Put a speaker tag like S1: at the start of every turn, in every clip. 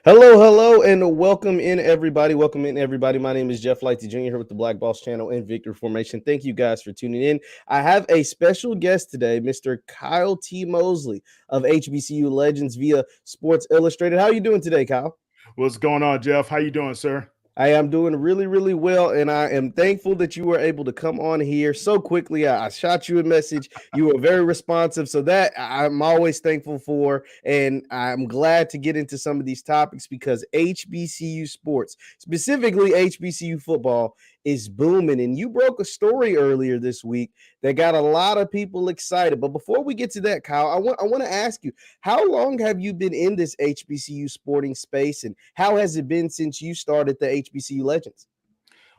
S1: Hello, and welcome in everybody. Welcome in everybody. My name is Jeff Lightsy Jr. here with the Black Boss Channel and Victory Formation. Thank you guys for tuning in. I have a special guest today, Mr. Kyle T. Mosely of HBCU Legends via Sports Illustrated. How are you doing today, Kyle?
S2: What's going on, Jeff? How you doing, sir?
S1: I am doing really well, and I am thankful that you were able to come on here so quickly. I shot you a message. You were very responsive, so that I'm always thankful for, and I'm glad to get into some of these topics because HBCU sports, specifically HBCU football, is booming. And you broke a story earlier this week that got a lot of people excited. But before we get to that, Kyle, I want to ask you, how long have you been in this HBCU sporting space, and how has it been since you started the HBCU Legends?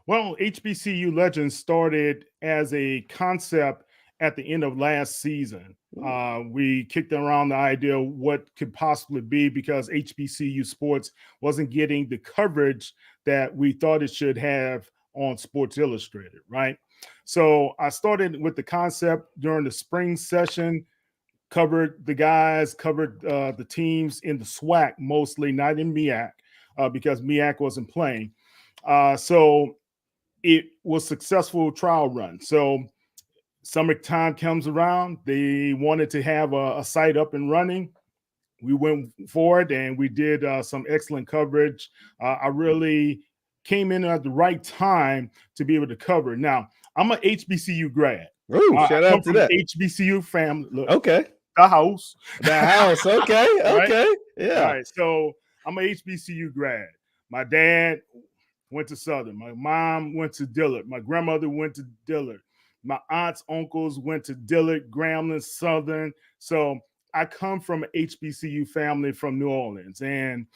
S2: Well, HBCU Legends started as a concept at the end of last season. We kicked around the idea of what could possibly be because HBCU sports wasn't getting the coverage that we thought it should have on Sports Illustrated, right? So I started with the concept during the spring session, covered the guys, covered the teams in the SWAC mostly, not in MEAC, because MEAC wasn't playing. So it was successful trial run. So summertime comes around. They wanted to have a site up and running. We went forward and we did some excellent coverage. I really came in at the right time to be able to cover. Now, I'm an HBCU grad.
S1: Ooh,
S2: I
S1: shout
S2: come
S1: out to
S2: from an
S1: that.
S2: HBCU family. Look,
S1: Okay.
S2: the house.
S1: The house. Okay.
S2: Right?
S1: Okay.
S2: All
S1: Yeah.
S2: right. So I'm an HBCU grad. My dad went to Southern. My mom went to Dillard. My grandmother went to Dillard. My aunts, uncles went to Dillard, Grambling, Southern. So I come from an HBCU family from New Orleans, and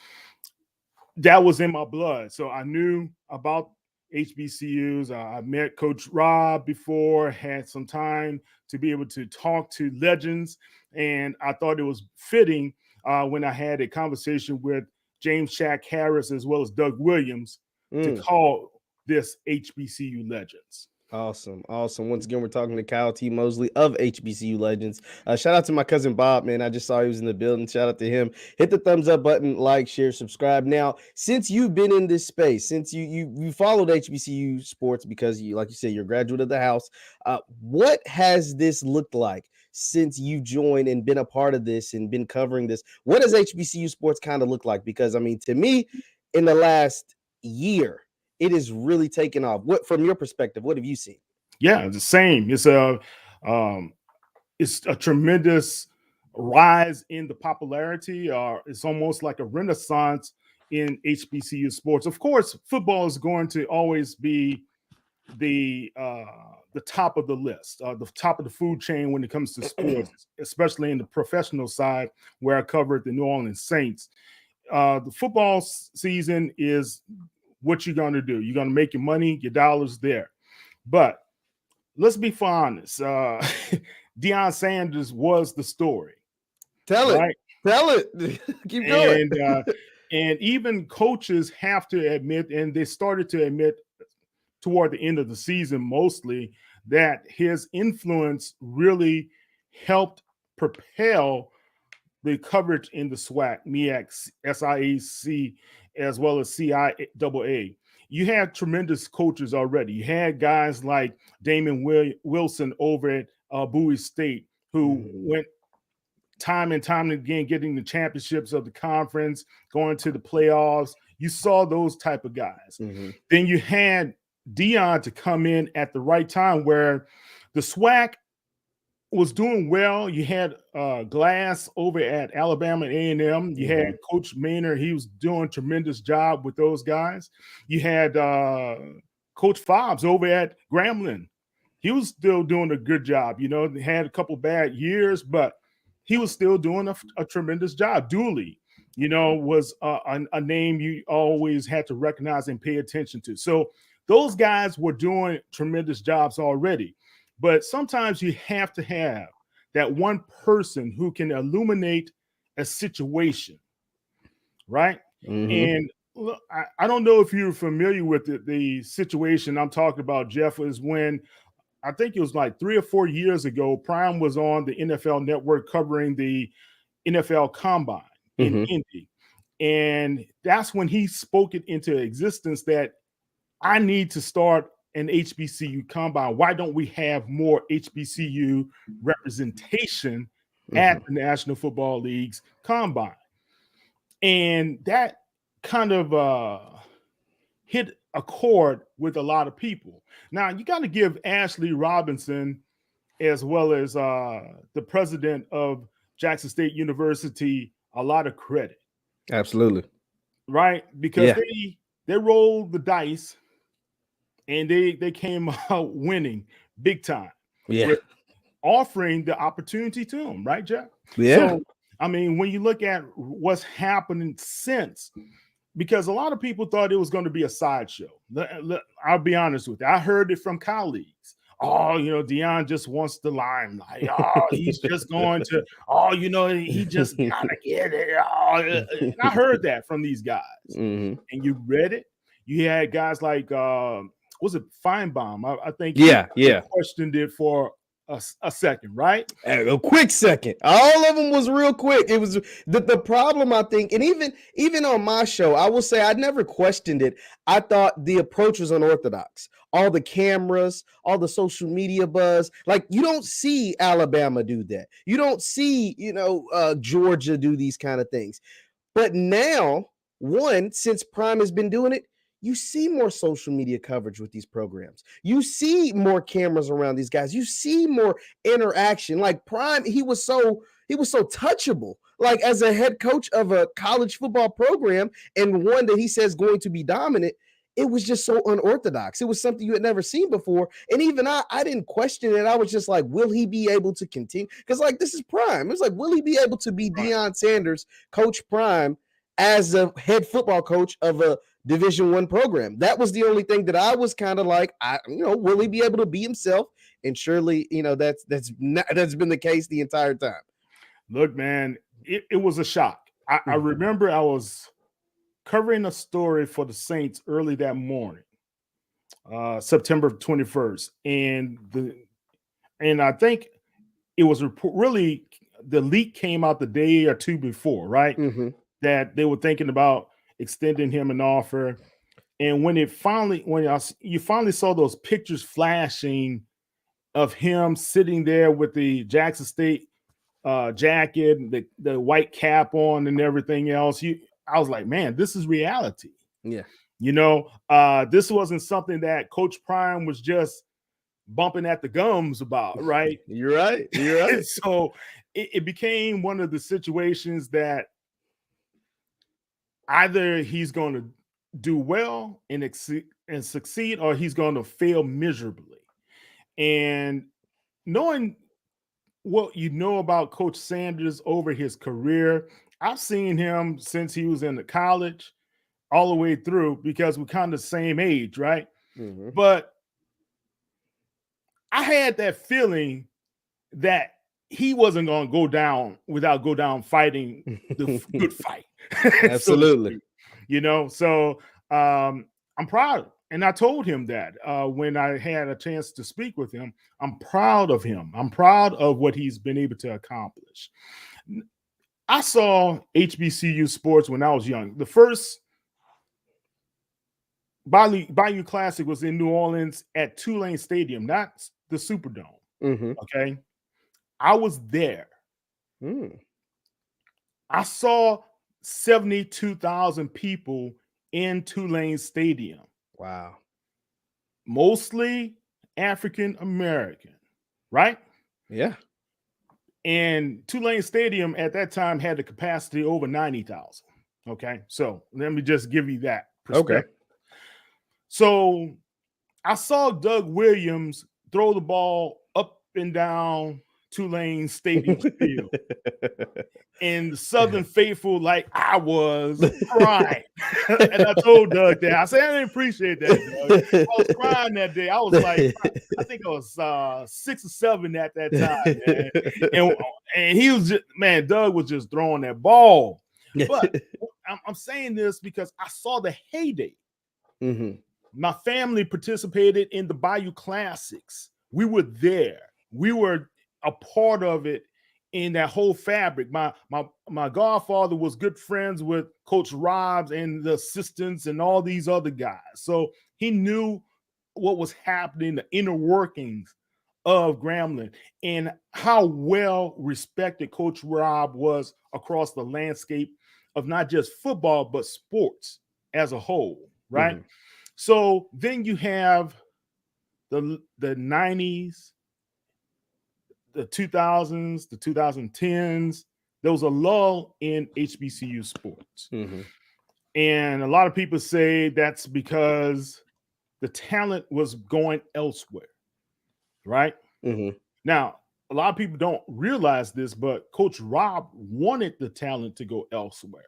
S2: that was in my blood. So I knew about HBCUs. I met Coach Rob before, had some time to be able to talk to legends, and I thought it was fitting when I had a conversation with James Shack Harris as well as Doug Williams to
S1: Mm.
S2: call this HBCU Legends.
S1: Awesome. Once again, we're talking to Kyle T. Mosely of HBCU Legends. Shout out to my cousin Bob, man. I just saw he was in the building. Shout out to him. Hit the thumbs up button, like, share, subscribe. Now, since you've been in this space, since you followed HBCU sports because you, like you said, you're a graduate of the house. What has this looked like since you joined and been a part of this and been covering this? What does HBCU sports kind of look like? Because I mean, to me, in the last year, it is really taken off. What, from your perspective, what have you seen?
S2: Yeah, the same. Um, it's a tremendous rise in the popularity. It's almost like a renaissance in HBCU sports. Of course, football is going to always be the uh, the top of the list, the top of the food chain when it comes to sports, especially in the professional side, where I covered the New Orleans Saints. The football season is what you're going to do. You're going to make your money, your dollars there. But let's be honest. Deion Sanders was the story,
S1: Tell it.
S2: right?
S1: Tell it. Keep going.
S2: And and even coaches have to admit, and they started to admit toward the end of the season, mostly that his influence really helped propel the coverage in the SWAC, MEAC, SIAC, as well as CIAA. You had tremendous coaches already. You had guys like Damon Wilson over at Bowie State, who went time and time again getting the championships of the conference, going to the playoffs. You saw those type of guys.
S1: Mm-hmm.
S2: Then you had Deion to come in at the right time where the SWAC was doing well. You had Glass over at Alabama A&M. You had Coach Maynard. He was doing a tremendous job with those guys. You had Coach Fobbs over at Grambling. He was still doing a good job. You know, they had a couple bad years, but he was still doing a tremendous job. Dooley, you know, was a name you always had to recognize and pay attention to. So those guys were doing tremendous jobs already. But sometimes you have to have that one person who can illuminate a situation, right? And look, I don't know if you're familiar with the situation I'm talking about, Jeff, is when I think it was like 3 or 4 years ago, Prime was on the NFL Network covering the NFL Combine in Indy. And that's when he spoke it into existence that I need to start an HBCU combine. Why don't we have more HBCU representation at the National Football League's combine? And that kind of hit a chord with a lot of people. Now, you got to give Ashley Robinson, as well as the president of Jackson State University, a lot of credit.
S1: Absolutely.
S2: Right? Because they rolled the dice and they came out winning big time.
S1: Yeah.
S2: With offering the opportunity to them, right, Jeff?
S1: Yeah.
S2: So, I mean, when you look at what's happening since, because a lot of people thought it was going to be a sideshow. I'll be honest with you. I heard it from colleagues. Oh, Deion just wants the limelight. Oh, he's just going to, he just got to get it. Oh. And I heard that from these guys. And you read it. You had guys like, was it Feinbaum? I think he questioned it for a second, right?
S1: A quick second. All of them was real quick. It was the problem, I think, and even on my show, I will say I never questioned it. I thought the approach was unorthodox. All the cameras, all the social media buzz. Like, you don't see Alabama do that. You don't see, Georgia do these kind of things. But now, since Prime has been doing it, you see more social media coverage with these programs. You see more cameras around these guys. You see more interaction. Like Prime, he was so touchable. Like, as a head coach of a college football program, and one that he says going to be dominant, it was just so unorthodox. It was something you had never seen before. And even I didn't question it. I was just like, will he be able to continue? Because, like, this is Prime. It's like, will he be able to be Deion Sanders, Coach Prime, as a head football coach of a Division I program? That was the only thing that I was kind of like, will he be able to be himself? And surely, that's been the case the entire time.
S2: Look, man, it was a shock. I remember I was covering a story for the Saints early that morning, September 21st, and I think it was really, the leak came out the day or two before, right? That they were thinking about extending him an offer. And when you finally saw those pictures flashing of him sitting there with the Jackson State jacket, the white cap on and everything else, I was like, man, this is reality.
S1: Yeah.
S2: This wasn't something that Coach Prime was just bumping at the gums about, right?
S1: You're right.
S2: So it became one of the situations that either he's going to do well and succeed, or he's going to fail miserably. And knowing what you know about Coach Sanders over his career, I've seen him since he was in the college all the way through, because we're kind of the same age, right? But I had that feeling that he wasn't going to go down fighting the good fight.
S1: Absolutely.
S2: So I'm proud. And I told him that when I had a chance to speak with him. I'm proud of him. I'm proud of what he's been able to accomplish. I saw HBCU sports when I was young. The first Bayou Classic was in New Orleans at Tulane Stadium, not the Superdome. Okay. I was there. I saw 72,000 people in Tulane Stadium.
S1: Wow.
S2: Mostly African American, right?
S1: Yeah.
S2: And Tulane Stadium at that time had the capacity over 90,000. Okay. So let me just give you that perspective.
S1: Okay.
S2: So I saw Doug Williams throw the ball up and down Tulane Stadium field. And the Southern faithful, like I was, crying. And I told Doug that. I said, I didn't appreciate that, Doug. I was crying that day. I was like, I think I was 6 or 7 at that time, man. And he was just, man, Doug was just throwing that ball. But I'm saying this because I saw the heyday. My family participated in the Bayou Classics. We were there. We were a part of it in that whole fabric. My godfather was good friends with Coach Robs and the assistants and all these other guys. So he knew what was happening, the inner workings of Grambling, and how well respected Coach Rob was across the landscape of not just football, but sports as a whole, right?
S1: Mhm.
S2: So then you have the 90s, the 2000s, the 2010s. There was a lull in HBCU sports.
S1: Mhm.
S2: And a lot of people say that's because the talent was going elsewhere, right?
S1: Mhm.
S2: Now, a lot of people don't realize this, but Coach Rob wanted the talent to go elsewhere.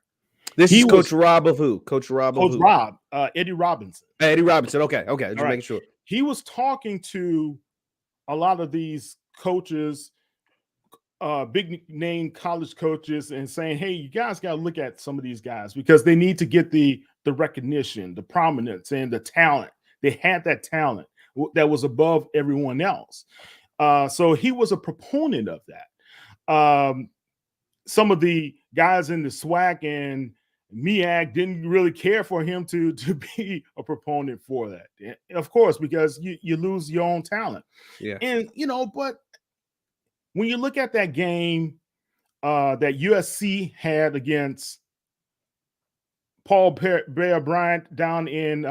S1: This
S2: He
S1: is Coach
S2: was
S1: Rob of who? Coach Rob of
S2: Coach
S1: who?
S2: Rob, Eddie Robinson.
S1: Eddie Robinson. Okay. Okay.
S2: All
S1: Just
S2: right.
S1: making sure.
S2: He was talking to a lot of these coaches, big name college coaches, and saying, "Hey, you guys got to look at some of these guys because they need to get the recognition, the prominence, and the talent. They had that talent that was above everyone else." So he was a proponent of that. Some of the guys in the SWAC and MEAC didn't really care for him to be a proponent for that. Of course, because you lose your own talent.
S1: Yeah.
S2: And, but when you look at that game that USC had against Paul Bear Bryant down in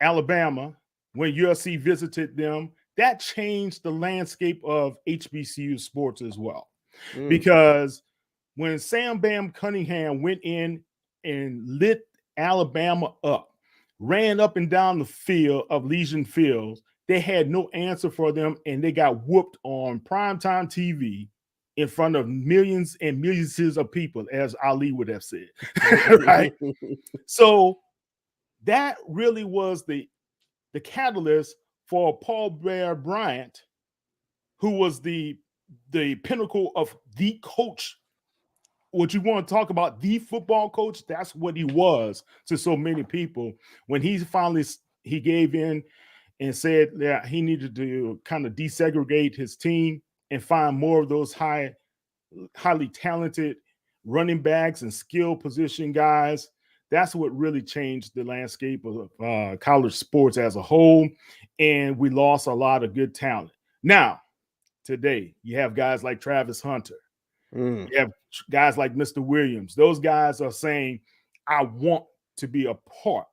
S2: Alabama, when USC visited them, that changed the landscape of HBCU sports as well.
S1: Mm.
S2: Because when Sam Bam Cunningham went in and lit Alabama up, ran up and down the field of Legion Fields, they had no answer for them, and they got whooped on primetime TV in front of millions and millions of people, as Ali would have said. Right? So that really was the catalyst for Paul Bear Bryant, who was the pinnacle of the coach. What you want to talk about, the football coach, that's what he was to so many people. When he finally he gave in and said that he needed to kind of desegregate his team and find more of those highly talented running backs and skill position guys, that's what really changed the landscape of college sports as a whole. And we lost a lot of good talent. Now, today, you have guys like Travis Hunter.
S1: Mm.
S2: You have guys like Mr. Williams. Those guys are saying, I want to be a part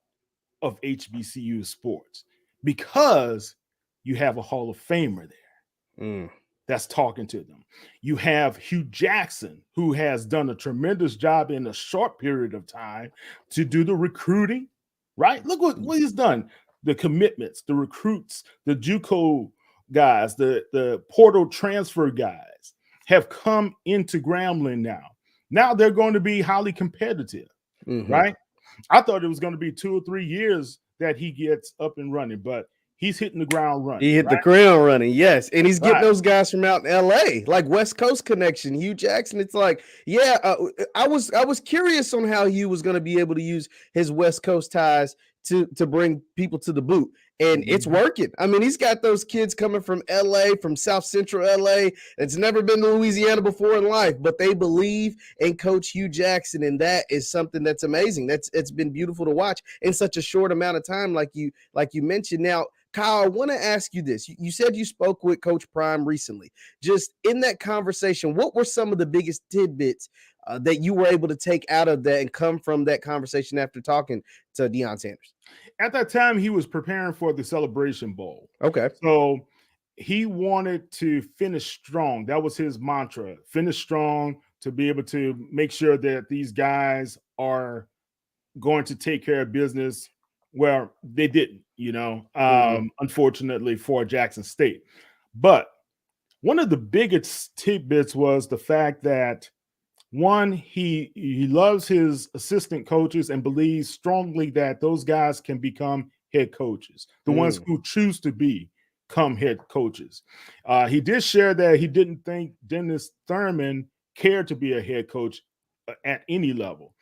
S2: of HBCU sports because you have a Hall of Famer there.
S1: Mm.
S2: That's talking to them. You have Hugh Jackson, who has done a tremendous job in a short period of time to do the recruiting, right? Look what he's done. The commitments, the recruits, the JUCO guys, the portal transfer guys have come into Grambling now. Now they're going to be highly competitive, right? I thought it was going to be 2 or 3 years that he gets up and running, but he's hitting the ground running.
S1: He hit the ground running, yes. And he's getting those guys from out in LA, like West Coast connection, Hugh Jackson. It's like, yeah, I was curious on how Hugh was going to be able to use his West Coast ties to bring people to the boot. And it's working. I mean, he's got those kids coming from LA, from South Central LA. It's never been to Louisiana before in life, but they believe in Coach Hugh Jackson. And that is something that's amazing. It's been beautiful to watch in such a short amount of time, like you mentioned. Now, Kyle, I want to ask you this. You said you spoke with Coach Prime recently. Just in that conversation, what were some of the biggest tidbits that you were able to take out of that and come from that conversation after talking to Deion Sanders?
S2: At that time, he was preparing for the Celebration Bowl.
S1: Okay.
S2: So he wanted to finish strong. That was his mantra, finish strong, to be able to make sure that these guys are going to take care of business. Well, they didn't, unfortunately for Jackson State. But one of the biggest tidbits was the fact that, one, he loves his assistant coaches and believes strongly that those guys can become head coaches, the ones who choose to become head coaches. He did share that he didn't think Dennis Thurman cared to be a head coach at any level.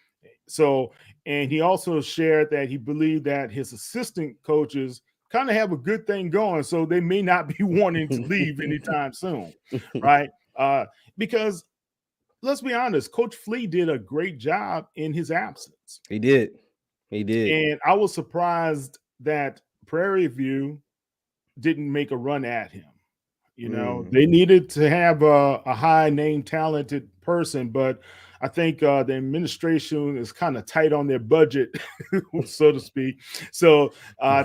S2: So, and he also shared that he believed that his assistant coaches kind of have a good thing going, so they may not be wanting to leave anytime soon, right? Because let's be honest, Coach Flea did a great job in his absence.
S1: He did. He did.
S2: And I was surprised that Prairie View didn't make a run at him. They needed to have a high name, talented person, but I think the administration is kind of tight on their budget, so to speak. So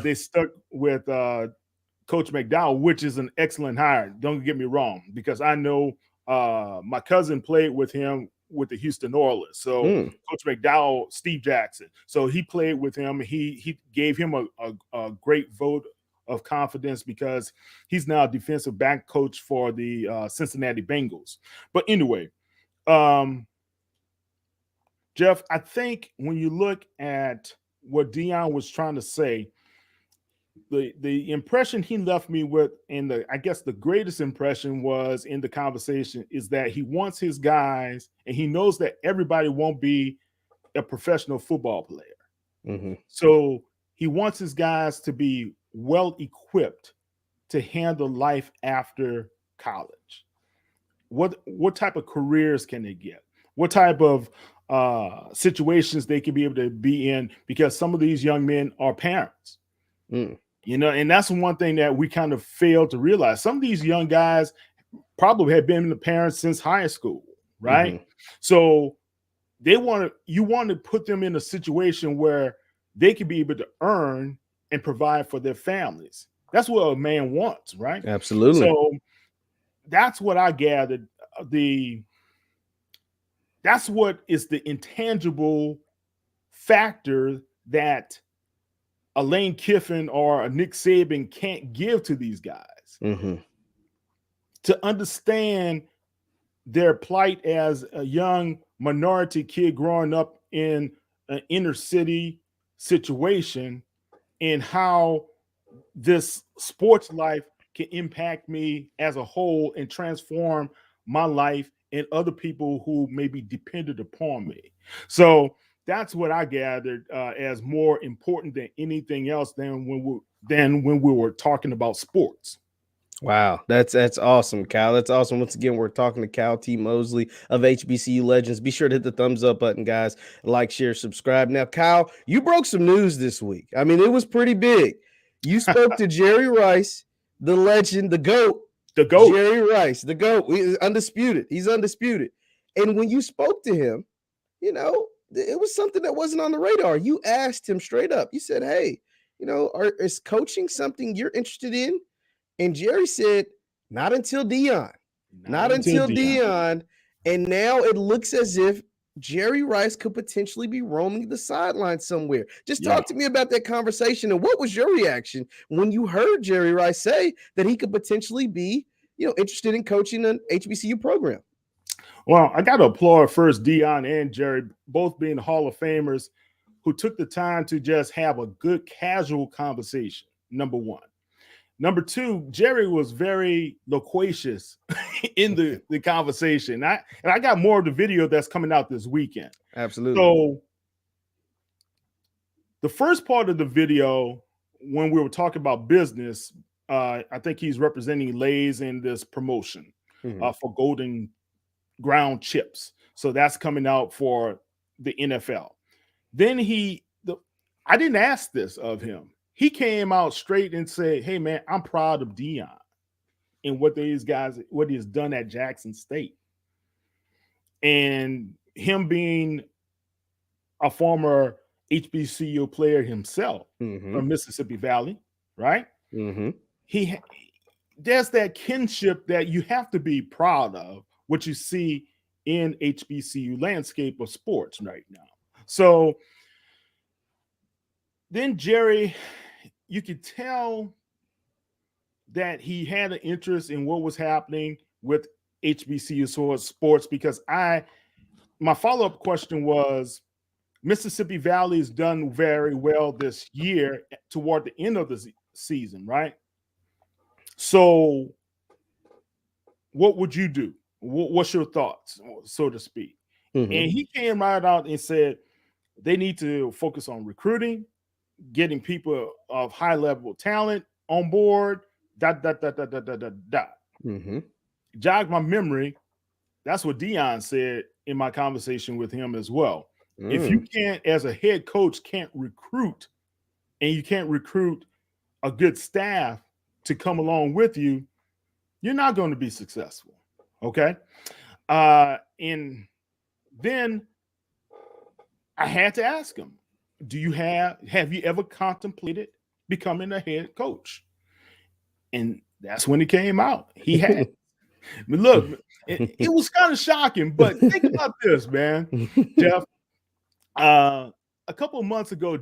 S2: they stuck with Coach McDowell, which is an excellent hire. Don't get me wrong, because I know my cousin played with him with the Houston Oilers. So Coach McDowell, Steve Jackson. So he played with him. He gave him a great vote of confidence because he's now a defensive back coach for the Cincinnati Bengals. But anyway, Jeff, I think when you look at what Deion was trying to say, the impression he left me with, and I guess the greatest impression was in the conversation, is that he wants his guys, and he knows that everybody won't be a professional football player. So he wants his guys to be well equipped to handle life after college. What type of careers can they get? What type of situations they can be able to be in? Because some of these young men are parents. And that's one thing that we kind of failed to realize. Some of these young guys probably have been the parents since high school, right? So you want to put them in a situation where they can be able to earn and provide for their families. That's what a man wants, right?
S1: Absolutely.
S2: So that's what I gathered. That's what is the intangible factor that a Lane Kiffin or a Nick Saban can't give to these guys. To understand their plight as a young minority kid growing up in an inner city situation, and how this sports life can impact me as a whole and transform my life and other people who may be dependent upon me. So that's what I gathered as more important than anything else than when we were talking about sports.
S1: Wow, that's awesome, Cal. That's awesome. Once again, we're talking to Cal T. Mosely of HBCU Legends. Be sure to hit the thumbs up button, guys. Like, share, subscribe. Now, Cal, you broke some news this week. I mean, it was pretty big. You spoke to Jerry Rice, the legend, the GOAT.
S2: The GOAT.
S1: Jerry Rice, the GOAT. He's undisputed. He's undisputed. And when you spoke to him, it was something that wasn't on the radar. You asked him straight up. You said, hey, is coaching something you're interested in? And Jerry said, not until Deion. Not until Deion. And now it looks as if Jerry Rice could potentially be roaming the sideline somewhere. Just talk to me about that conversation. And what was your reaction when you heard Jerry Rice say that he could potentially be, interested in coaching an HBCU program?
S2: Well, I got to applaud first Deion and Jerry, both being Hall of Famers, who took the time to just have a good casual conversation, number one. Number two, Jerry was very loquacious in the conversation. I got more of the video that's coming out this weekend.
S1: Absolutely.
S2: So the first part of the video, when we were talking about business, I think he's representing Lay's in this promotion for Golden Ground chips. So that's coming out for the NFL. Then I didn't ask this of him. He came out straight and said, hey, man, I'm proud of Deion and what he has done at Jackson State. And him being a former HBCU player himself from Mississippi Valley, right? There's that kinship that you have to be proud of, what you see in HBCU landscape of sports right now. So then Jerry, you could tell that he had an interest in what was happening with HBCU sports, because my follow-up question was, Mississippi Valley has done very well this year toward the end of the season, right? So what would you do? What's your thoughts, so to speak? And he came right out and said they need to focus on recruiting, getting people of high level talent on board, Jogged my memory. That's what Deion said in my conversation with him as well. If you
S1: Mm.
S2: can't, as a head coach, can't recruit, and you can't recruit a good staff to come along with you, you're not going to be successful. Okay. And then I had to ask him, have you ever contemplated becoming a head coach? And that's when it came out. He had. I mean, look, it was kind of shocking, but think about this, man, Jeff. A couple of months ago,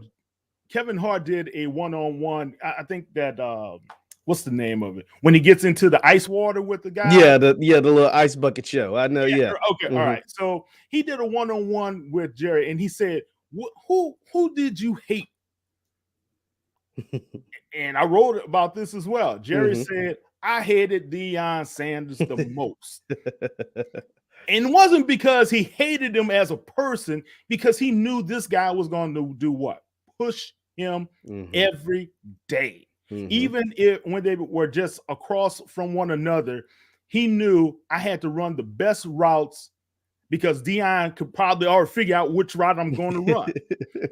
S2: Kevin Hart did a one-on-one. I think that what's the name of it? When he gets into the ice water with the guy.
S1: Yeah, the little ice bucket show. I know. Yeah.
S2: Okay. All right. So he did a one-on-one with Jerry, and he said, "Who did you hate?" And I wrote about this as well. Jerry said, "I hated Deion Sanders the most." And it wasn't because he hated him as a person, because he knew this guy was going to do what? Push him every day. Even when they were just across from one another, he knew I had to run the best routes, because Deion could probably already figure out which route I'm going to run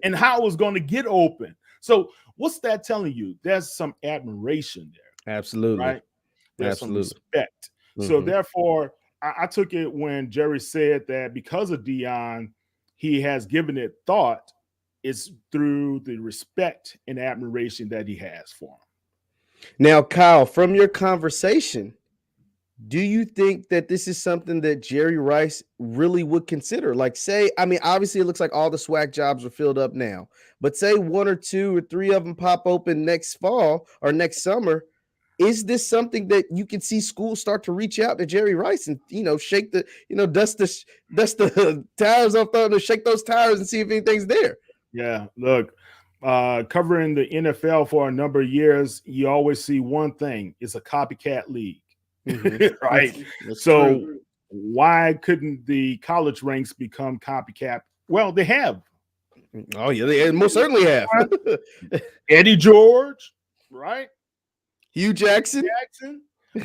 S2: and how I was going to get open. So what's that telling you? There's some admiration there.
S1: Absolutely.
S2: Right? There's some respect. So therefore, I took it when Jerry said that because of Deion, he has given it thought. It's through the respect and admiration that he has for him.
S1: Now, Kyle, from your conversation, do you think that this is something that Jerry Rice really would consider? Like, say, I mean, obviously it looks like all the SWAC jobs are filled up now, but say 1 or 2 or 3 of them pop open next fall or next summer. Is this something that you can see schools start to reach out to Jerry Rice and, shake the, dust the tires off shake those tires and see if anything's there?
S2: Yeah, look, covering the NFL for a number of years, you always see one thing: it's a copycat league, right?
S1: That's
S2: so
S1: true.
S2: Why couldn't the college ranks become copycat? Well, they have.
S1: Oh yeah, they most certainly have.
S2: Eddie George, right?
S1: Hugh Jackson,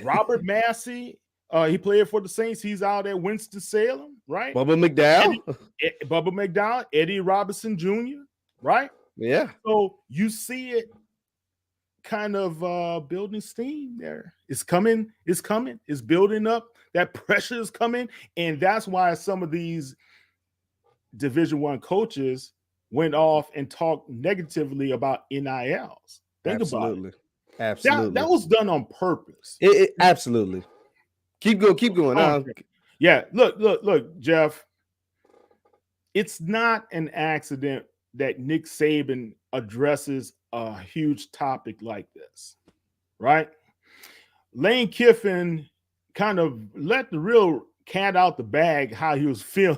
S2: Robert Massey. He played for the Saints. He's out at Winston-Salem, right?
S1: Bubba McDowell,
S2: Bubba McDowell, Eddie Robinson Jr., right?
S1: Yeah.
S2: So you see it kind of building steam there. It's coming. It's building up. That pressure is coming. And that's why some of these Division I coaches went off and talked negatively about NILs. Think about it.
S1: Absolutely.
S2: That was done on purpose.
S1: Absolutely. Keep going.
S2: Yeah. Look, Jeff. It's not an accident that Nick Saban addresses a huge topic like this, right? Lane Kiffin kind of let the real cat out the bag how he was feeling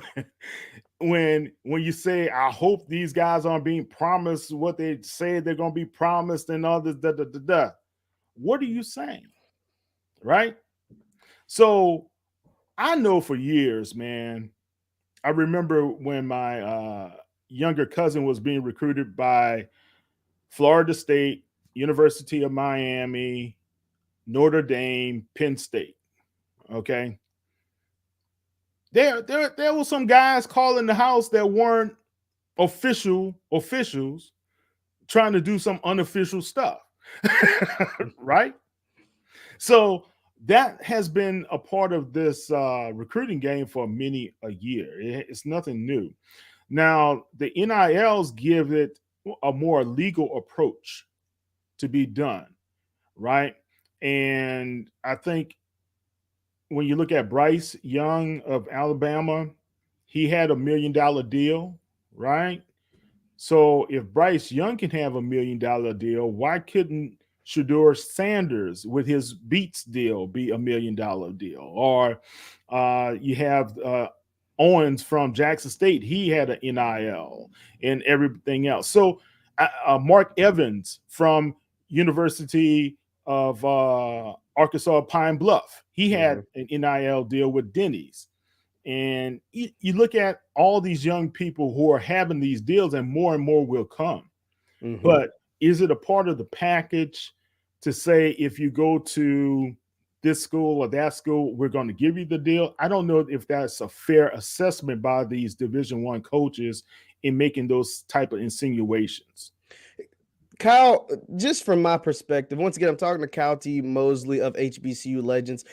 S2: when you say, I hope these guys aren't being promised what they say they're going to be promised and all this, What are you saying? Right? So I know for years, man, I remember when my younger cousin was being recruited by Florida State, University of Miami, Notre Dame, Penn State. Okay. There were some guys calling the house that weren't officials trying to do some unofficial stuff. Right? So that has been a part of this recruiting game for many a year. It's nothing new. Now, the NILs give it a more legal approach to be done, right? And I think when you look at Bryce Young of Alabama, he had $1 million deal, right? So if Bryce Young can have $1 million deal, why couldn't Shedeur Sanders with his Beats deal be $1 million deal? Or you have Owens from Jackson State. He had an NIL and everything else. So Mark Evans from University of Arkansas Pine Bluff, he had an NIL deal with Denny's. And you look at all these young people who are having these deals, and more will come. But is it a part of the package to say if you go to this school or that school, we're going to give you the deal. I don't know if that's a fair assessment by these Division I coaches in making those type of insinuations.
S1: Kyle, just from my perspective, once again, I'm talking to Kyle T. Mosely of HBCU Legends.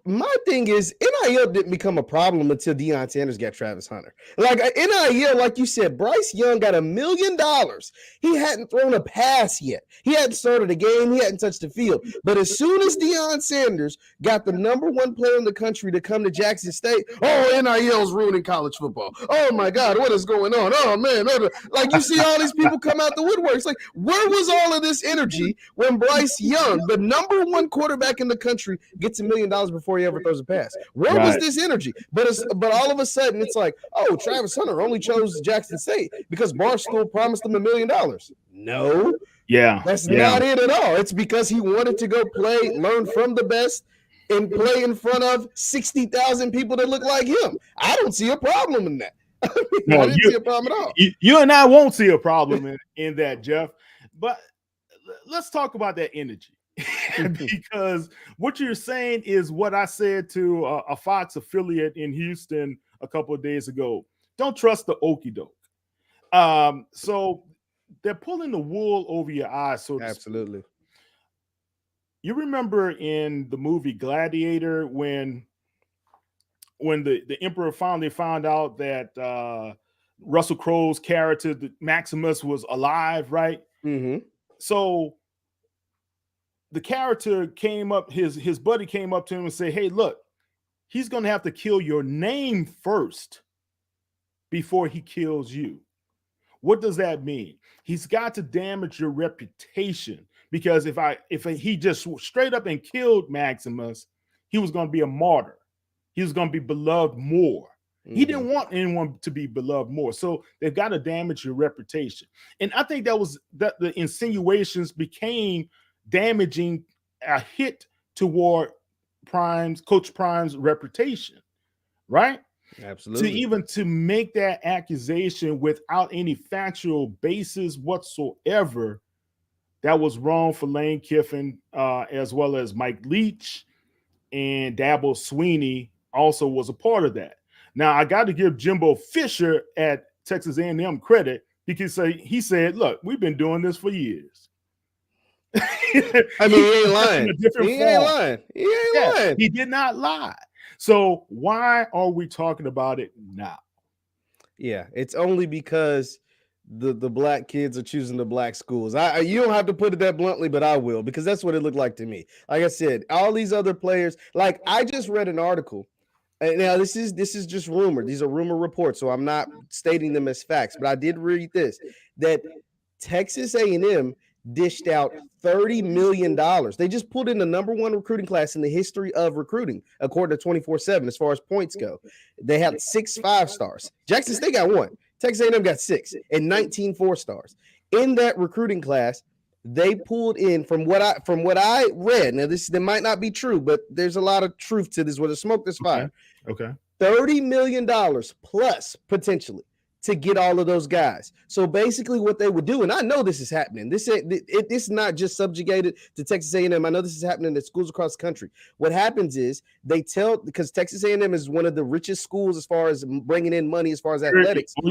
S1: My thing is, NIL didn't become a problem until Deion Sanders got Travis Hunter. Like NIL, like you said, Bryce Young got $1 million. He hadn't thrown a pass yet. He hadn't started a game. He hadn't touched the field. But as soon as Deion Sanders got the #1 player in the country to come to Jackson State, oh, NIL is ruining college football. Oh my God, what is going on? Oh man, like you see all these people come out the woodwork. It's like, where was all of this energy when Bryce Young, the #1 quarterback in the country, gets $1 million before he ever throws a pass? Where was this energy? But all of a sudden, it's like, oh, Travis Hunter only chose Jackson State because Barstool promised him $1 million. No, that's not it at all. It's because he wanted to go play, learn from the best, and play in front of 60,000 people that look like him. I don't see a problem in that. I didn't see a problem at all.
S2: You and I won't see a problem in that, Jeff. But let's talk about that energy. Because what you're saying is what I said to a Fox affiliate in Houston a couple of days ago. Don't trust the okie doke. So they're pulling the wool over your eyes. So
S1: absolutely.
S2: You remember in the movie Gladiator when the emperor finally found out that Russell Crowe's character Maximus was alive, right?
S1: Mm-hmm.
S2: So the character came up, his buddy came up to him and said, hey, look, he's going to have to kill your name first before he kills you. What does that mean? He's got to damage your reputation, because if he just straight up and killed Maximus, he was going to be a martyr. He was going to be beloved more. He didn't want anyone to be beloved more. So they've got to damage your reputation. And I think that the insinuations became damaging a hit toward Coach Prime's reputation, right?
S1: Absolutely.
S2: To make that accusation without any factual basis whatsoever, that was wrong for Lane Kiffin, as well as Mike Leach and Dabo Swinney also was a part of that. Now, I got to give Jimbo Fisher at Texas A&M credit, because he said, look, we've been doing this for years.
S1: I mean, he ain't lying. He ain't lying.
S2: He did not lie. So why are we talking about it now?
S1: Yeah, it's only because the black kids are choosing the black schools. You don't have to put it that bluntly, but I will, because that's what it looked like to me. Like I said, all these other players, like I just read an article. And now this is just rumor. These are rumor reports, so I'm not stating them as facts. But I did read this, that Texas A&M dished out $30 million. They just pulled in the #1 recruiting class in the history of recruiting, according to 24/7, as far as points go. They had 6 5-stars. Jackson State got 1. Texas A&M got 6 and 19 4-stars. In that recruiting class, they pulled in, from what I read. Now, that might not be true, but there's a lot of truth to this. Where the smoke, there's fire.
S2: Okay.
S1: $30 million plus potentially to get all of those guys. So basically what they would do, and I know this is happening. This is not just subjugated to Texas A&M. I know this is happening at schools across the country. What happens is because Texas A&M is one of the richest schools as far as bringing in money, as far as athletics.
S2: Oh,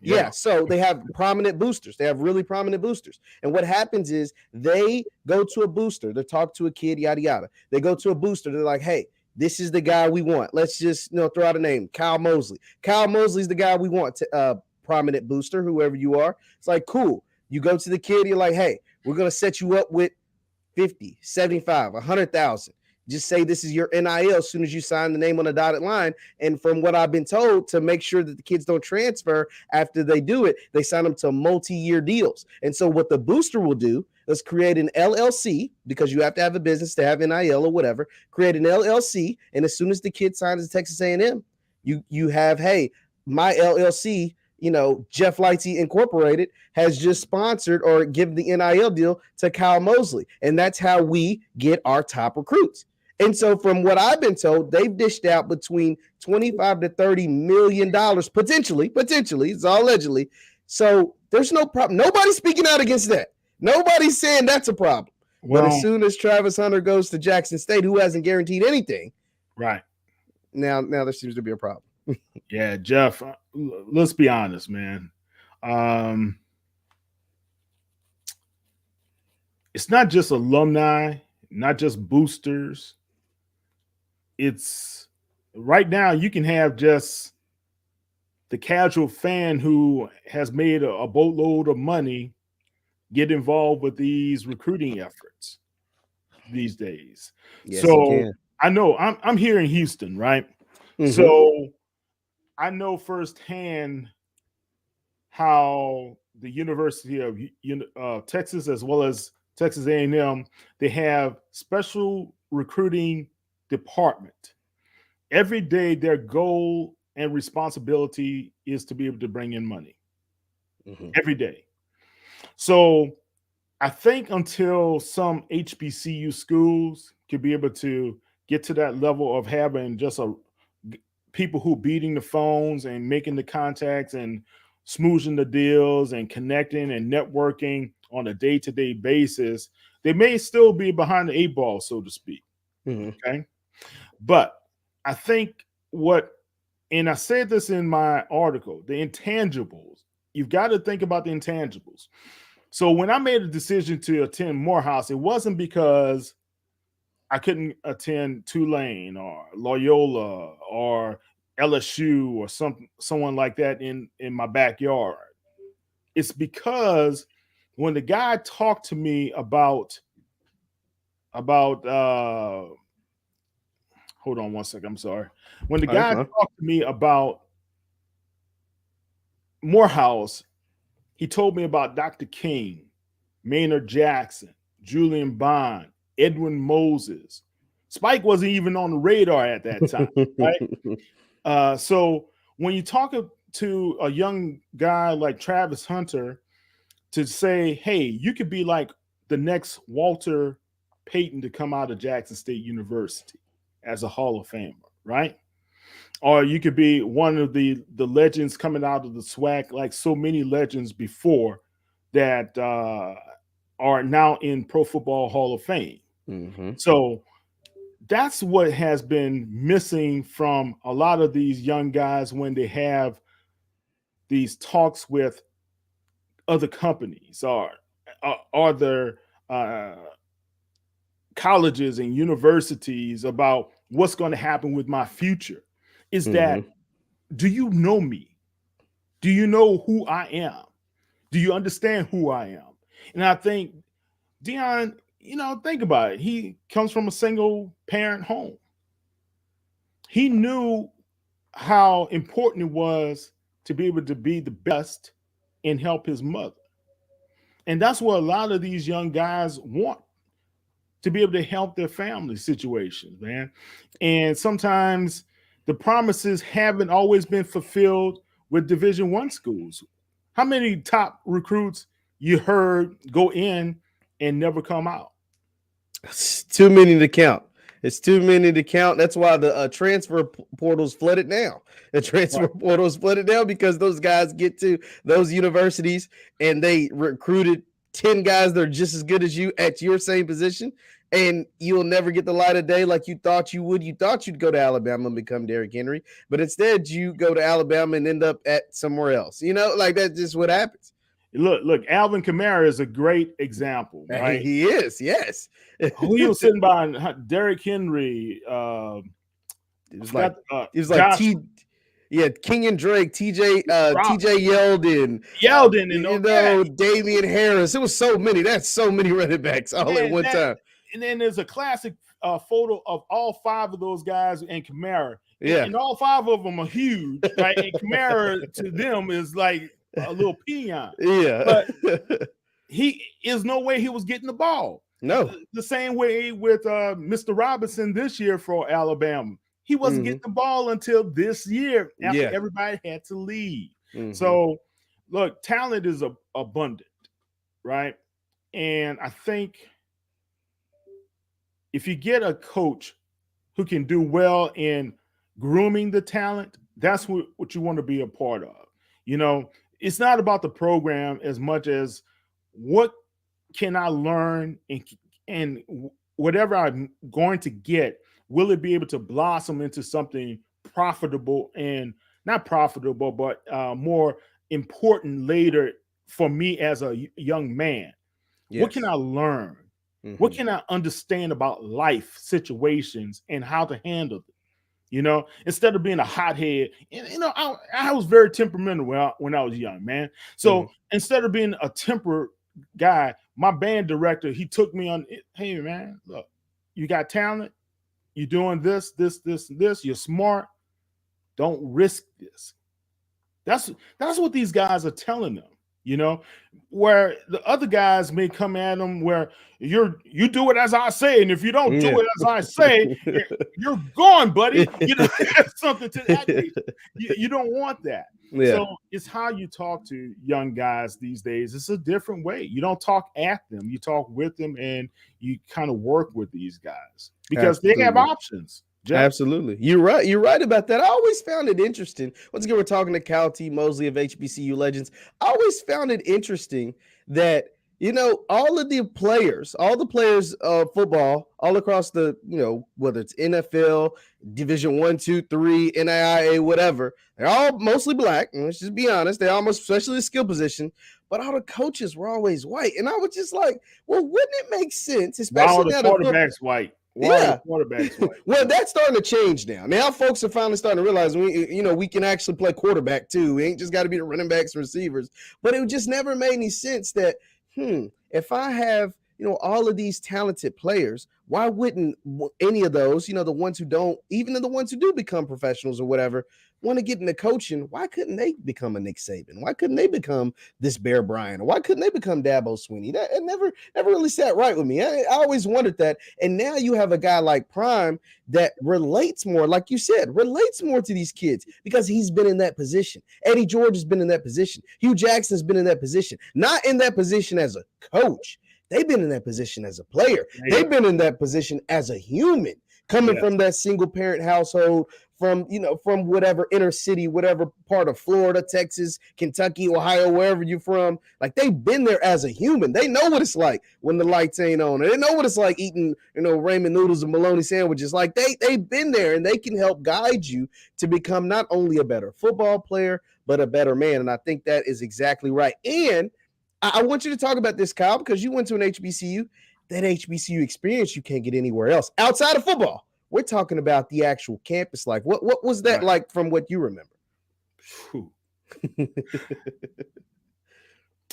S2: yeah.
S1: So they have prominent boosters. They have really prominent boosters. And what happens is they go to a booster. They talk to a kid, yada, yada. They go to a booster. They're like, hey, this is the guy we want. Let's just throw out a name, Kyle Mosely. Kyle Mosley's the guy we want, prominent booster, whoever you are. It's like, cool. You go to the kid, you're like, hey, we're going to set you up with 50, 75, 100,000. Just say this is your NIL as soon as you sign the name on the dotted line. And from what I've been told, to make sure that the kids don't transfer after they do it, they sign them to multi-year deals. And so what the booster will do is create an LLC, because you have to have a business to have NIL or whatever. Create an LLC, and as soon as the kid signs to Texas A&M, you have, hey, my LLC, Jeff Lightsy Incorporated has just sponsored or given the NIL deal to Kyle Mosely. And that's how we get our top recruits. And so from what I've been told, they've dished out between $25 to $30 million, potentially, it's all allegedly. So there's no problem. Nobody's speaking out against that. Nobody's saying that's a problem. But as
S2: Well,
S1: soon as Travis Hunter goes to Jackson State, who hasn't guaranteed anything,
S2: right.
S1: now there seems to be a problem.
S2: Yeah, Jeff, let's be honest, man. Um, it's not just alumni, not just boosters. It's right now you can have just the casual fan who has made a boatload of money get involved with these recruiting efforts these days.
S1: Yes, you
S2: So
S1: can.
S2: I know I'm here in Houston, right?
S1: Mm-hmm.
S2: So I know firsthand how the University of Texas, as well as Texas A&M, they have special recruiting department. Every day, their goal and responsibility is to be able to bring in money
S1: Mm-hmm.
S2: every day. So I think until some HBCU schools could be able to get to that level of having just people who beating the phones and making the contacts and smooching the deals and connecting and networking on a day-to-day basis, they may still be behind the eight ball, so to speak.
S1: Mm-hmm.
S2: Okay. But I think what, and I said this in my article, the intangibles, you've got to think about the intangibles. So when I made a decision to attend Morehouse, it wasn't because I couldn't attend Tulane or Loyola or LSU or someone like that in my backyard. It's because when the guy talked to me about hold on one second, I'm sorry. When the
S1: Oh, that's
S2: guy
S1: fine.
S2: talked to me about Morehouse, he told me about Dr. King, Maynard Jackson, Julian Bond, Edwin Moses. Spike wasn't even on the radar at that time, right? So when you talk to a young guy like Travis Hunter to say, hey, you could be like the next Walter Payton to come out of Jackson State University as a Hall of Famer, right? Or you could be one of the legends coming out of the SWAC, like so many legends before that are now in Pro Football Hall of Fame.
S1: Mm-hmm.
S2: So that's what has been missing from a lot of these young guys when they have these talks with other companies or other colleges and universities about what's going to happen with my future. Is
S1: Mm-hmm.
S2: that, do you know me? Do you know who I am? Do you understand who I am? And I think Deion, think about it. He comes from a single parent home. He knew how important it was to be able to be the best and help his mother. And that's what a lot of these young guys want, to be able to help their family situations, man. And sometimes the promises haven't always been fulfilled with Division I schools. How many top recruits you heard go in and never come out?
S1: It's too many to count. It's too many to count. That's why the transfer portals flooded now. The transfer
S2: Right.
S1: portals flooded now because those guys get to those universities and they recruited 10 guys that are just as good as you at your same position, and you'll never get the light of day like you thought you would. You thought you'd go to Alabama and become Derrick Henry, but instead you go to Alabama and end up at somewhere else. Like that's just what happens.
S2: Look, Alvin Kamara is a great example, right?
S1: He is, yes.
S2: Who he was sitting by Derrick Henry.
S1: It
S2: I
S1: was like
S2: forgot.
S1: it was like
S2: Josh
S1: King and Drake, TJ
S2: Rob,
S1: Yeldon,
S2: Yeldon, and yeah,
S1: Damian Harris. It was so many. That's so many running backs all at
S2: man,
S1: one time.
S2: and then there's a classic photo of all five of those guys and Kamara,
S1: Yeah.
S2: and all five of them are huge, right? And Kamara to them is like a little peon,
S1: Yeah.
S2: but he is no way he was getting the ball.
S1: No.
S2: The same way with Mr. Robinson this year for Alabama. He wasn't getting the ball until this year after everybody had to leave.
S1: Mm-hmm.
S2: So, look, talent is abundant, right? And I think if you get a coach who can do well in grooming the talent, that's what you want to be a part of. It's not about the program as much as what can I learn and whatever I'm going to get, will it be able to blossom into something profitable and not profitable, but more important later for me as a young man? What can
S1: Yes.
S2: I learn? What
S1: Hmm.
S2: can I understand about life situations and how to handle them? Instead of being a hothead, I was very temperamental when I was young, man.
S1: Hmm.
S2: So instead of being a temper guy, my band director, he took me on, hey, man, look, you got talent, you're doing this, this, this, and this, you're smart, don't risk this. That's what these guys are telling them, you know, where the other guys may come at them where you do it as I say, and if you don't do
S1: Yeah.
S2: it as I say, you're gone, buddy. Something to that nature. You don't want that.
S1: Yeah.
S2: So it's how you talk to young guys these days. It's a different way. You don't talk at them, you talk with them, and you kind of work with these guys because they have
S1: Absolutely.
S2: options, Jeff.
S1: Absolutely. You're right. You're right about that. I always found it interesting. Once again, we're talking to Cal T. Mosely of HBCU Legends. I always found it interesting that, all the players of football, all across the, whether it's NFL, Division One, Two, Three, NAIA, whatever, they're all mostly black. And let's just be honest. They're almost, especially the skill position. But all the coaches were always white. And I was just like, well, wouldn't it make sense,
S2: Why are
S1: especially
S2: the
S1: now that football.
S2: quarterbacks white? Why are the
S1: Yeah.
S2: quarterbacks white?
S1: Well, that's starting to change now. Now folks are finally starting to realize we can actually play quarterback too. We ain't just got to be the running backs and receivers. But it just never made any sense that if I have all of these talented players, why wouldn't any of those, the ones who don't, even the ones who do become professionals or whatever, want to get into coaching? Why couldn't they become a Nick Saban? Why couldn't they become this Bear Bryant? Or why couldn't they become Dabo Swinney? That it never really sat right with me. I always wondered that. And now you have a guy like Prime that relates more, like you said, relates more to these kids because he's been in that position. Eddie George has been in that position. Hugh Jackson's been in that position. Not in that position as a coach. They've been in that position as a player. They've been in that position as a human, coming
S2: Yes.
S1: from that single parent household, from whatever inner city, whatever part of Florida, Texas, Kentucky, Ohio, wherever you're from. Like, they've been there as a human. They know what it's like when the lights ain't on. And they know what it's like eating, ramen noodles and bologna sandwiches. Like, they've been there, and they can help guide you to become not only a better football player, but a better man. And I think that is exactly right. And I want you to talk about this, Kyle, because you went to an HBCU. That HBCU experience you can't get anywhere else outside of football. We're talking about the actual campus life. What was that like from what you remember?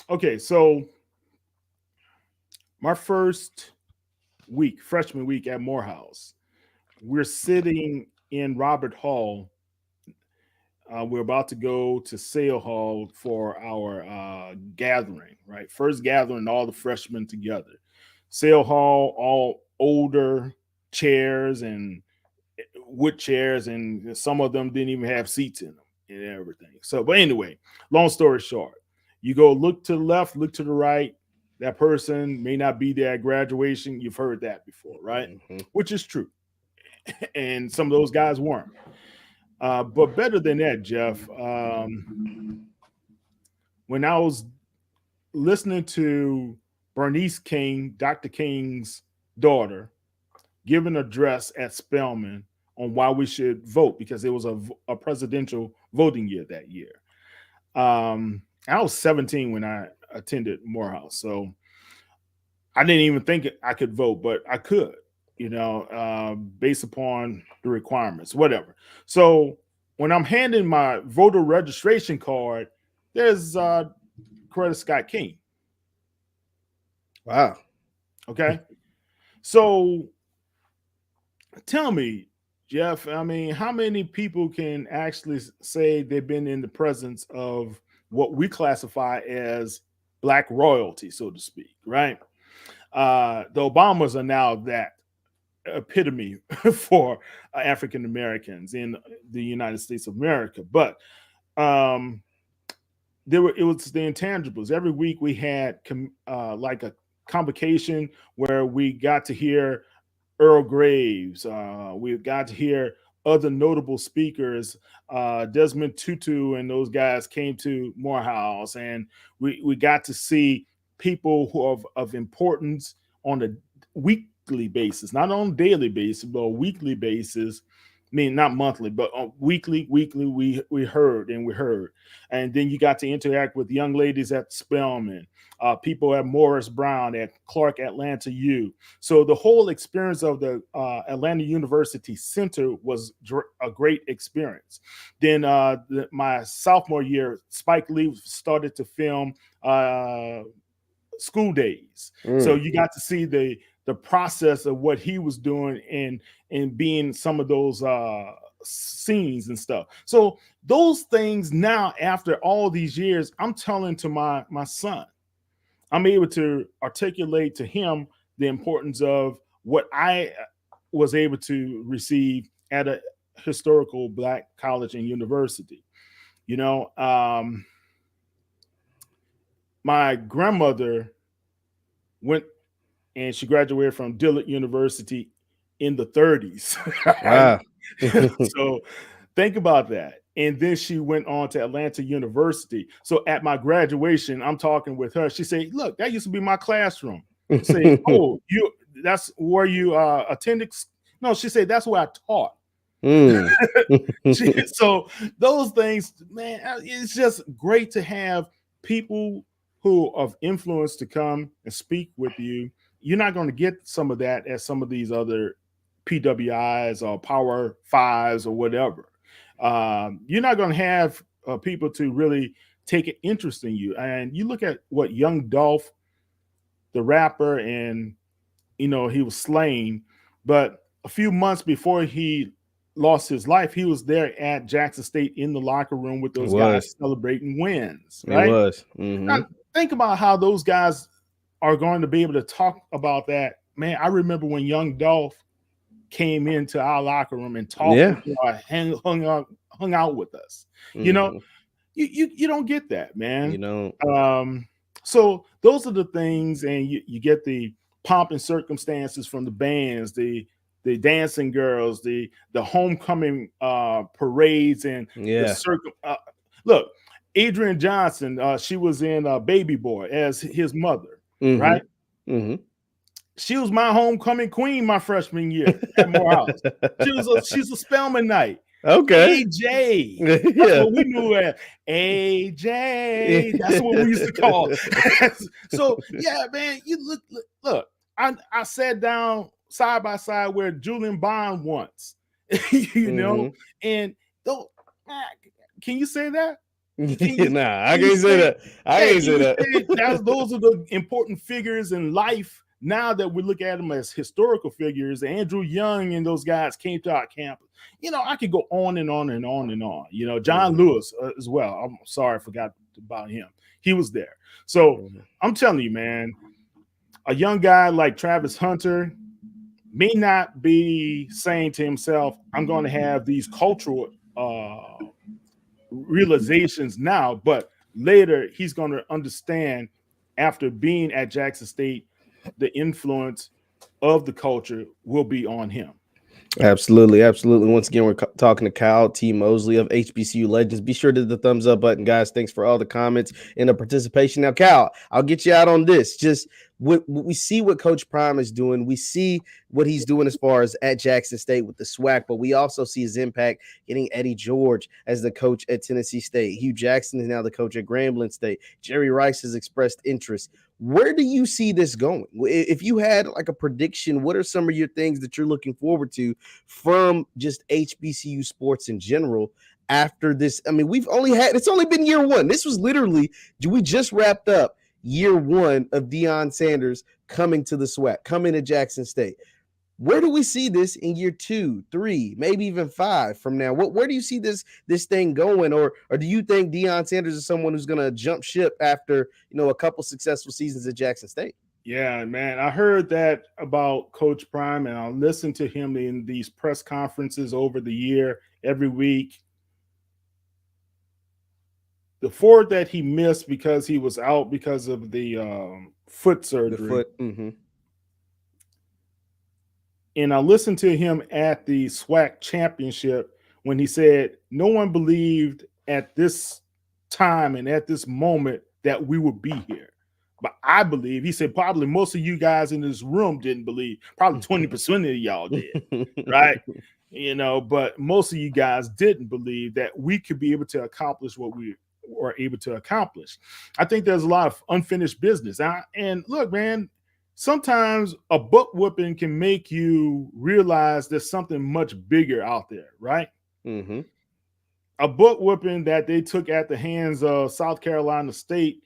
S2: Okay, so my first week, freshman week at Morehouse, we're sitting in Robert Hall. We're about to go to Sale Hall for our gathering, right? First gathering, all the freshmen together. Sale Hall, all older chairs and wood chairs, and some of them didn't even have seats in them and everything. So, but anyway, long story short, you go look to the left, look to the right. That person may not be there at graduation. You've heard that before, right?
S1: Mm-hmm.
S2: Which is true. And some of those guys weren't. But better than that, Jeff, when I was listening to Bernice King, Dr. King's daughter, give an address at Spelman on why we should vote, because it was a presidential voting year that year. I was 17 when I attended Morehouse, so I didn't even think I could vote, but I could, based upon the requirements, whatever. So when I'm handing my voter registration card, there's Coretta Scott King.
S1: Wow.
S2: Okay. So tell me, Jeff, I mean, how many people can actually say they've been in the presence of what we classify as black royalty, so to speak, right? The Obamas are now that epitome for African Americans in the United States of America. But it was the intangibles. Every week we had like a convocation where we got to hear Earl Graves. We got to hear other notable speakers. Desmond Tutu and those guys came to Morehouse, and we got to see people who of importance on the weekly basis, not on a daily basis, but a weekly basis. I mean, not monthly, but on weekly, we heard and we heard. And then you got to interact with young ladies at Spelman, people at Morris Brown, at Clark Atlanta U. So the whole experience of the Atlanta University Center was a great experience. Then my sophomore year, Spike Lee started to film School Days. So you got to see the process of what he was doing and being some of those scenes and stuff. So those things now, after all these years, I'm telling to my son, I'm able to articulate to him the importance of what I was able to receive at a historical Black college and university. You know, my grandmother went and she graduated from Dillard University in the 30s. Right?
S1: Wow.
S2: So think about that. And then she went on to Atlanta University. So at my graduation, I'm talking with her. She said, "Look, that used to be my classroom." I say, "Oh, that's where you attended?" No, she said, "That's where I taught." So those things, man, it's just great to have people who of influence to come and speak with you. You're not going to get some of that at some of these other PWIs or Power Fives or whatever. You're not going to have people to really take an interest in you. And you look at what Young Dolph, the rapper, and he was slain, but a few months before he lost his life, he was there at Jackson State in the locker room with those guys celebrating wins.
S1: It
S2: Right?
S1: was.
S2: Now, think about how those guys are going to be able to talk about that. Man, I remember when Young Dolph came into our locker room and talked, hung out with us. You don't get that, man.
S1: You don't.
S2: So those are the things, and you get the pomp and circumstances from the bands, the dancing girls, the homecoming parades, and look, Adrian Johnson, she was in Baby Boy as his mother, right? She was my homecoming queen my freshman year at Morehouse. She's a Spelman Knight.
S1: Okay.
S2: AJ. That's what we knew at. AJ. That's what we used to call. So yeah, man, you look. I sat down side by side with Julian Bond once. And though, can you say that?
S1: Nah, I can't say that. I can't say that.
S2: Those are the important figures in life. Now that we look at them as historical figures, Andrew Young and those guys came to our campus. I could go on and on and on and on. John Lewis as well. I'm sorry, I forgot about him. He was there. So I'm telling you, man, a young guy like Travis Hunter may not be saying to himself, "I'm going to have these cultural realizations now," but later he's going to understand, after being at Jackson State, the influence of the culture will be on him.
S1: Absolutely. Once again, we're talking to Kyle T. Mosely of HBCU Legends. Be sure to hit the thumbs up button, guys. Thanks for all the comments and the participation. Now, Kyle, I'll get you out on this. Just we see what Coach Prime is doing. We see what he's doing as far as at Jackson State with the SWAC, but we also see his impact getting Eddie George as the coach at Tennessee State. Hugh Jackson is now the coach at Grambling State. Jerry Rice has expressed interest. Where do you see this going? If you had like a prediction, what are some of your things that you're looking forward to from just HBCU sports in general after this? I mean, it's only been year one. This was literally, we just wrapped up year one of Deion Sanders coming to the SWAC, coming to Jackson State. Where do we see this in year 2, 3, maybe even 5 from now? Where do you see this thing going, or do you think Deion Sanders is someone who's going to jump ship after a couple successful seasons at Jackson State?
S2: Yeah, man, I heard that about Coach Prime, and I'll listen to him in these press conferences over the year every week. The forward that he missed because he was out because of the foot surgery. And I listened to him at the SWAC championship when he said, "No one believed at this time and at this moment that we would be here. But I believe, he said probably most of you guys in this room didn't believe. Probably 20% of y'all did, right? But most of you guys didn't believe that we could be able to accomplish what we were able to accomplish. I think there's a lot of unfinished business. And look, man, sometimes a butt whooping can make you realize there's something much bigger out there, right?
S1: Mm-hmm.
S2: A butt whooping that they took at the hands of South Carolina State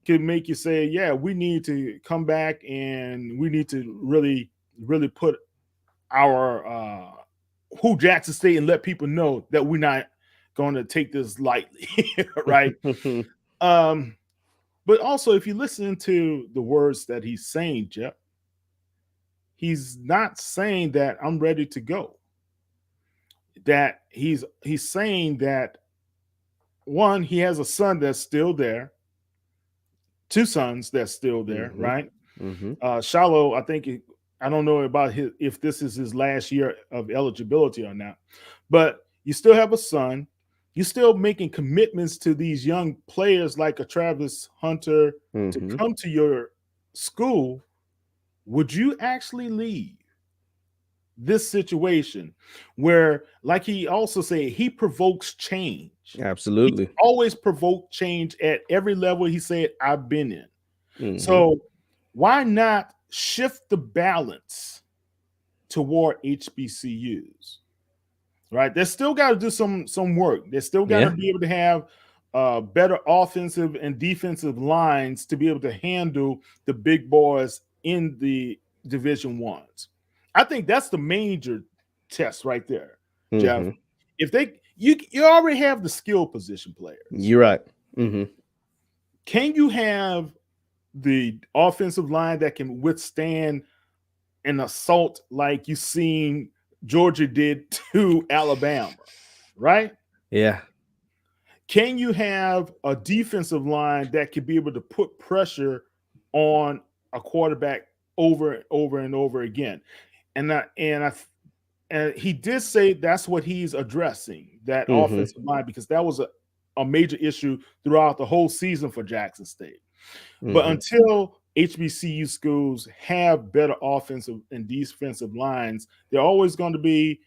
S2: can make you say, yeah, we need to come back and we need to really, really put our who Jackson State and let people know that we're not going to take this lightly, right? But also, if you listen to the words that he's saying, Jeff, he's not saying that I'm ready to go. That he's saying that, one, he has a son that's still there, two sons that's still there,
S1: Mm-hmm.
S2: right?
S1: Mm-hmm.
S2: Shallow, I don't know about if this is his last year of eligibility or not, but you still have a son. You're still making commitments to these young players like a Travis Hunter to
S1: Mm-hmm.
S2: come to your school. Would you actually leave this situation where, like he also said, he provokes change?
S1: Absolutely.
S2: He always provoked change at every level he said I've been in.
S1: Mm-hmm.
S2: So why not shift the balance toward HBCUs? Right? They still got to do some work. They still got to be able to have better offensive and defensive lines to be able to handle the big boys in the Division Ones. I think that's the major test right there, Jeff.
S1: Mm-hmm.
S2: If you already have the skill position players.
S1: You're right. Mm-hmm.
S2: Can you have the offensive line that can withstand an assault like you seen Georgia did to Alabama, right?
S1: Yeah.
S2: Can you have a defensive line that can be able to put pressure on a quarterback over and over and over again? And he did say that's what he's addressing, that offensive line, because that was a major issue throughout the whole season for Jackson State. But until HBCU schools have better offensive and defensive lines, they're always going to be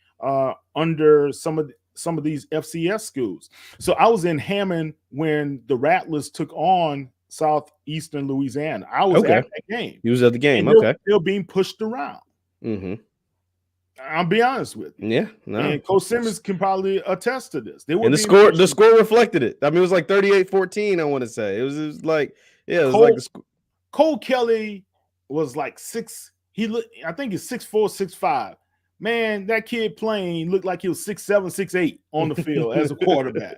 S2: under some of these FCS schools. So I was in Hammond when the Rattlers took on Southeastern Louisiana. I was at that game.
S1: You was at the game.
S2: And they're being pushed around.
S1: Mm-hmm.
S2: I'll be honest with you.
S1: Yeah. No.
S2: And Coach Simmons can probably attest to this.
S1: And the score reflected it. I mean, it was like 38-14, I want to say. It was like, yeah, it was like the score.
S2: Cole Kelly was like I think he's 6'4", 6'5". Man, that kid playing looked like he was 6'7", 6'8" on the field as a quarterback.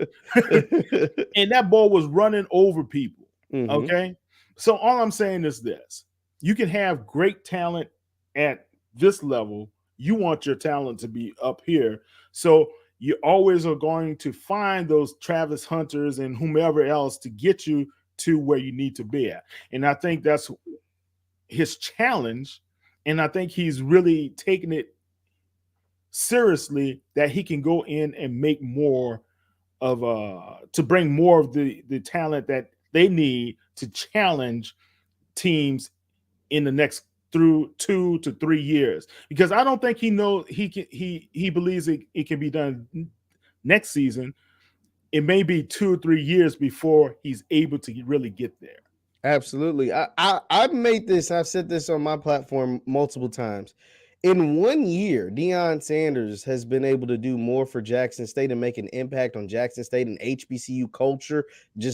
S2: And that ball was running over people. Mm-hmm. Okay. So all I'm saying is this: you can have great talent at this level. You want your talent to be up here. So you always are going to find those Travis Hunters and whomever else to get you to where you need to be at. And I think that's his challenge. And I think he's really taking it seriously, that he can go in and make more of to bring more of the talent that they need to challenge teams in the next through 2 to 3 years. Because I don't think he believes it can be done next season. It may be 2 or 3 years before he's able to really get there.
S1: Absolutely. I've made this, I've said this on my platform multiple times. In 1 year, Deion Sanders has been able to do more for Jackson State and make an impact on Jackson State and HBCU culture,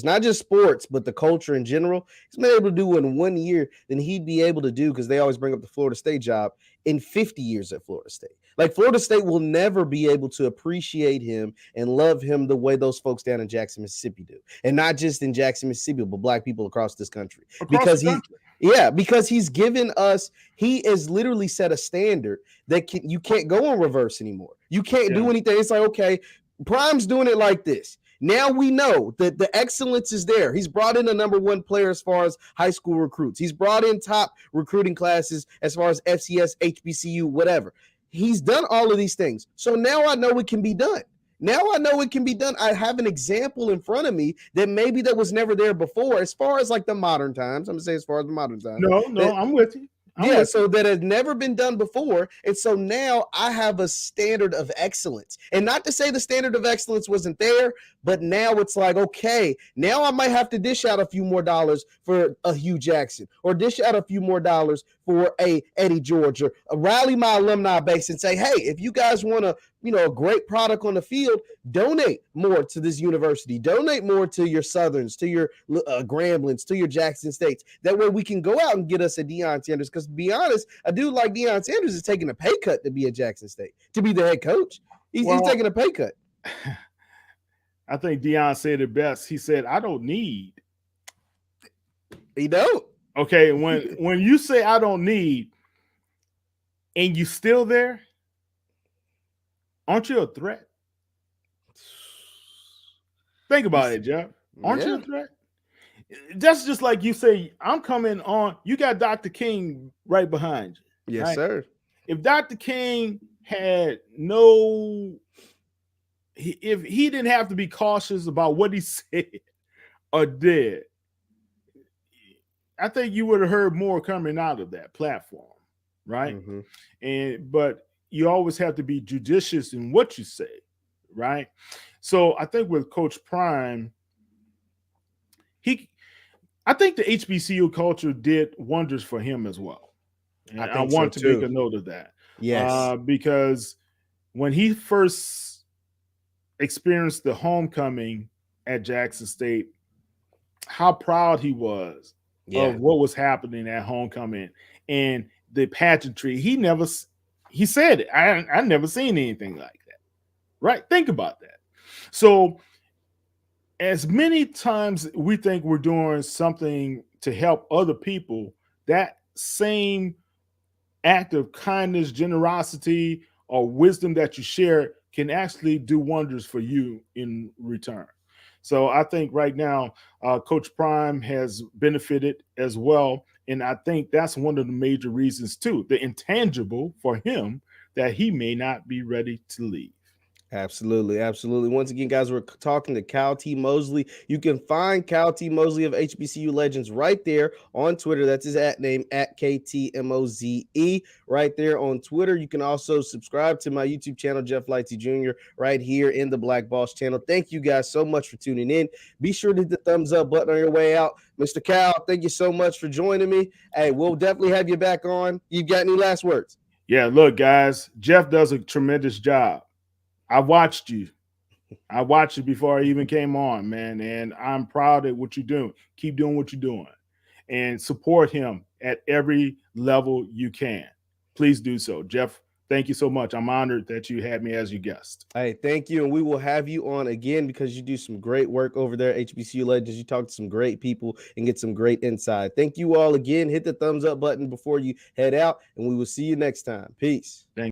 S1: not just sports, but the culture in general. He's been able to do in 1 year than he'd be able to do, because they always bring up the Florida State job, in 50 years at Florida State. Like, Florida State will never be able to appreciate him and love him the way those folks down in Jackson, Mississippi do. And not just in Jackson, Mississippi, but Black people across this country. Because he's given us, he has literally set a standard that you can't go in reverse anymore. You can't do anything. It's like, okay, Prime's doing it like this. Now we know that the excellence is there. He's brought in a number one player as far as high school recruits. He's brought in top recruiting classes as far as FCS, HBCU, whatever. He's done all of these things. So now I know it can be done. Now I know it can be done. I have an example in front of me that maybe that was never there before. As far as like the modern times, I'm gonna say as far as the modern times.
S2: No, I'm with you.
S1: Yeah, so that had never been done before. And so now I have a standard of excellence. And not to say the standard of excellence wasn't there, but now it's like, okay, now I might have to dish out a few more dollars for a Hugh Jackson, or dish out a few more dollars for a Eddie George, or rally my alumni base and say, hey, if you guys want a great product on the field, donate more to this university, donate more to your Southerns, to your Gramblings, to your Jackson States. That way we can go out and get us a Deion Sanders. Because to be honest, a dude like Deion Sanders is taking a pay cut to be at Jackson State, to be the head coach. He's taking a pay cut.
S2: I think Deion said it best. He said, I don't need.
S1: He don't.
S2: Okay, when you say I don't need and you still there, aren't you a threat? Think about it, Jeff. Aren't you a threat? That's just like you say, I'm coming on. You got Dr. King right behind you.
S1: Yes,
S2: right?
S1: sir.
S2: If Dr. King had if he didn't have to be cautious about what he said or did, I think you would have heard more coming out of that platform, right?
S1: Mm-hmm.
S2: But you always have to be judicious in what you say, right? So I think with Coach Prime, I think the HBCU culture did wonders for him as well. And I want to make a note of that.
S1: Yes.
S2: Because when he first experienced the homecoming at Jackson State, how proud he was of what was happening at homecoming and the pageantry. He said it. I never seen anything like that. Right? Think about that. So as many times we think we're doing something to help other people, that same act of kindness, generosity, or wisdom that you share can actually do wonders for you in return. So I think right now, Coach Prime has benefited as well. And I think that's one of the major reasons, too, the intangible for him that he may not be ready to leave.
S1: Absolutely, absolutely. Once again, guys, we're talking to Cal T. Mosely. You can find Cal T. Mosely of HBCU Legends right there on Twitter. That's his @name, @KTMOZE, right there on Twitter. You can also subscribe to my YouTube channel, Jeff Lightsy Jr., right here in the Black Boss channel. Thank you guys so much for tuning in. Be sure to hit the thumbs up button on your way out. Mr. Cal, thank you so much for joining me. Hey, we'll definitely have you back on. You got any last words?
S2: Yeah, look, guys, Jeff does a tremendous job. I watched you. I watched you before I even came on, man. And I'm proud of what you're doing. Keep doing what you're doing. And support him at every level you can. Please do so. Jeff, thank you so much. I'm honored that you had me as your guest.
S1: Hey, thank you. And we will have you on again because you do some great work over there at HBCU Legends. You talk to some great people and get some great insight. Thank you all again. Hit the thumbs up button before you head out, and we will see you next time. Peace.
S2: Thank you.